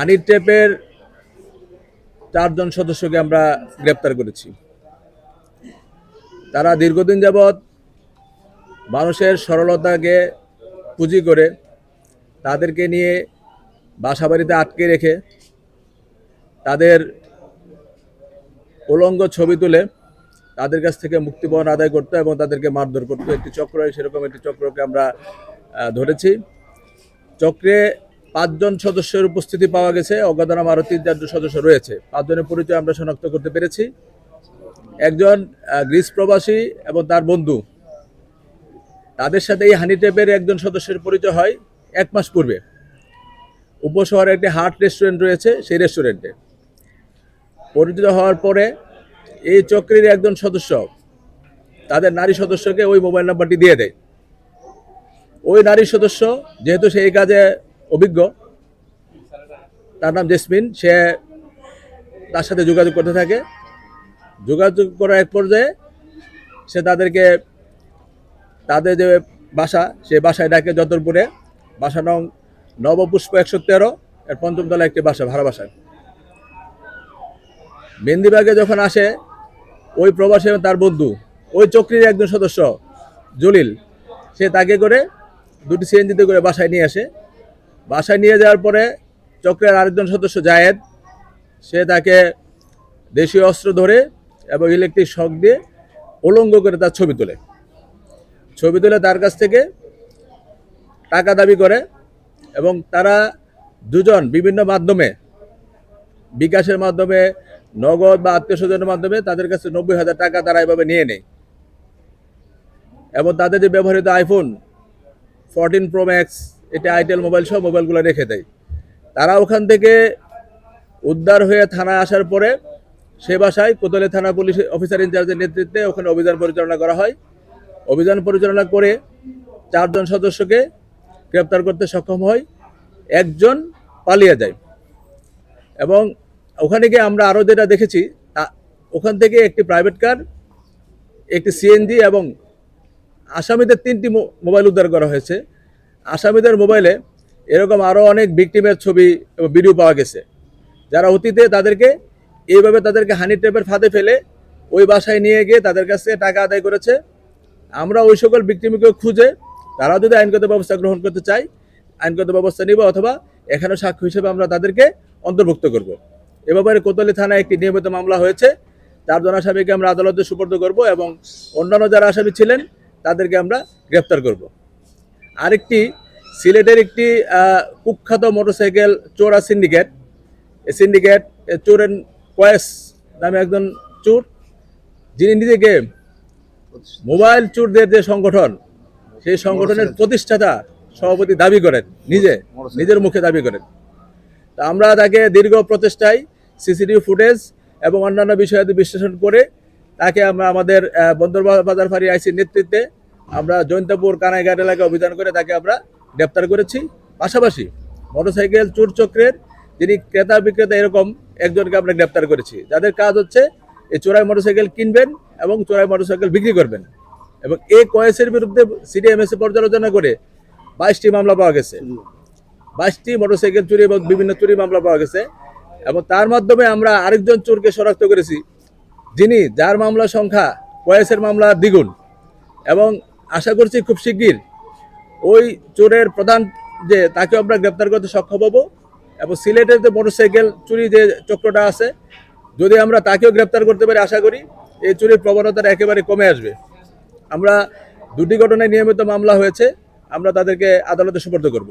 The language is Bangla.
হানি ট্র্যাপের 4 জন সদস্যকে আমরা গ্রেপ্তার করেছি। তারা দীর্ঘদিন যাবৎ মানুষের সরলতাকে পুঁজি করে তাদেরকে নিয়ে বাসাবাড়িতে আটকে রেখে তাদের উলঙ্গ ছবি তুলে তাদের কাছ থেকে মুক্তিপণ আদায় করতো এবং তাদেরকে মারধর করতো। একটি চক্র, সেরকম একটি চক্রকে আমরা ধরেছি। চক্রে 5 জন সদস্যের উপস্থিতি পাওয়া গেছে, অজ্ঞাতনামা আরও 3-4 জন সদস্য রয়েছে। 5 জনের পরিচয় আমরা শনাক্ত করতে পেরেছি। একজন গ্রিস প্রবাসী এবং তার বন্ধু, তাদের সাথে এই হানি ট্র্যাপের একজন সদস্যের পরিচয় হয় 1 মাস পূর্বে। উপশহরে একটি হার্ট রেস্টুরেন্ট রয়েছে, সেই রেস্টুরেন্টে পরিচিত হওয়ার পরে এই চক্রের একজন সদস্য তাদের নারী সদস্যকে ওই মোবাইল নাম্বারটি দিয়ে দেয়। ওই নারী সদস্য যেহেতু সেই কাজে অভিজ্ঞ, তার নাম জেসমিন, সে তার সাথে যোগাযোগ করতে থাকে। যোগাযোগ করার এক পর্যায়ে সে তাদেরকে তাদের যে বাসা, সেই বাসায় ডাকে যতরপুরে, বাসা নং নবপুষ্প 113 এর 5ম তলা একটি বাসা, ভাড়া বাসায়। মেহেন্দিবাগে যখন আসে ওই প্রবাসী এবং তার বন্ধু, ওই চক্রীর একজন সদস্য জলিল, সে তাকে করে 2টি সিএনজিতে করে বাসায় নিয়ে আসে। বাসায় নিয়ে যাওয়ার পরে চক্রের আরেকজন সদস্য জায়েদ, সে তাকে দেশীয় অস্ত্র ধরে এবং ইলেকট্রিক শক দিয়ে উলঙ্গ করে তার ছবি তুলে তার কাছ থেকে টাকা দাবি করে এবং তারা দুজন বিভিন্ন মাধ্যমে, বিকাশের মাধ্যমে, নগদ বা আত্মীয় স্বজনের মাধ্যমে তাদের কাছে 90,000 টাকা তারা এভাবে নিয়ে নেয় এবং তাদের যে ব্যবহৃত আইফোন 14 প্রো ম্যাক্স, এটা আইটেল মোবাইল সহ মোবাইলগুলো রেখে দেয়। তারা ওখান থেকে উদ্ধার হয়ে থানায় আসার পরে সে বাসায় কোতোয়ালি থানা পুলিশ অফিসার ইনচার্জের নেতৃত্বে ওখানে অভিযান পরিচালনা করা হয়। অভিযান পরিচালনা করে 4 জন সদস্যকে গ্রেপ্তার করতে সক্ষম হয়। একজন পালিয়ে যায় এবং ওখানে গিয়ে আমরা আরও যেটা দেখেছি, ওখান থেকে একটি প্রাইভেট কার, একটি সিএনজি এবং আসামিদের 3টি মোবাইল উদ্ধার করা হয়েছে। আসামিদের মোবাইলে এরকম আরও অনেক ভিকটিমের ছবি এবং ভিডিও পাওয়া গেছে, যারা অতীতে তাদেরকে এইভাবে তাদেরকে হানি ট্র্যাপের ফাঁদে ফেলে ওই বাসায় নিয়ে গিয়ে তাদের কাছে টাকা আদায় করেছে। আমরা ওই সকল ভিকটিমকে খুঁজে তারা যদি আইনগত ব্যবস্থা গ্রহণ করতে চায়, আইনগত ব্যবস্থা নিব, অথবা এখানে সাক্ষ্য হিসেবে আমরা তাদেরকে অন্তর্ভুক্ত করব। এ ব্যাপারে কোতোয়ালি থানায় একটি নিয়মিত মামলা হয়েছে। 4 জন আসামিকে আমরা আদালতে সুপর্দ করব এবং অন্যান্য যারা আসামি ছিলেন তাদেরকে আমরা গ্রেপ্তার করব। আরেকটি সিলেটের একটি কুখ্যাত মোটরসাইকেল চোরা সিন্ডিকেট, এই সিন্ডিকেট চোরেন কয়েস নামে একজন চোর, যিনি নিজেকে মোবাইল চোরদের যে সংগঠন, সেই সংগঠনের প্রতিষ্ঠাতা সভাপতি দাবি করেন, নিজের মুখে দাবি করেন। তা আমরা তাকে দীর্ঘ প্রচেষ্টায় সিসিটিভি ফুটেজ এবং অন্যান্য বিষয়াদি বিশ্লেষণ করে তাকে আমরা আমাদের বন্দরবাজার ফাঁড়ি আইসির নেতৃত্বে আমরা জৈন্তাপুর কানাইঘাট এলাকায় অভিযান করে তাকে আমরা গ্রেপ্তার করেছি। পাশাপাশি মোটরসাইকেল চোর চক্রের যিনি ক্রেতা বিক্রেতা এরকম একজনকে আমরা গ্রেপ্তার করেছি, যাদের কাজ হচ্ছে এই চোরাই মোটরসাইকেল কিনবেন এবং চোরাই মোটরসাইকেল বিক্রি করবেন। এবং এই কয়েসের বিরুদ্ধে সিডিএমএসে পর্যালোচনা করে 22টি মামলা পাওয়া গেছে, 22টি মোটরসাইকেল চুরি এবং বিভিন্ন চুরি মামলা পাওয়া গেছে। এবং তার মাধ্যমে আমরা আরেকজন চোরকে শনাক্ত করেছি, যার মামলা সংখ্যা কয়েসের মামলা দ্বিগুণ, এবং আশা করছি খুব শিগগির ওই চোরের প্রধান যে তাকে আমরা গ্রেপ্তার করতে সক্ষম হব। এবং সিলেটের যে মোটরসাইকেল চুরি যে চক্রটা আছে, যদি আমরা তাকেও গ্রেপ্তার করতে পারি, আশা করি এই চুরির প্রবণতাটা একেবারে কমে আসবে। আমরা 2টি ঘটনায় নিয়মিত মামলা হয়েছে, আমরা তাদেরকে আদালতে সুপর্দ করব।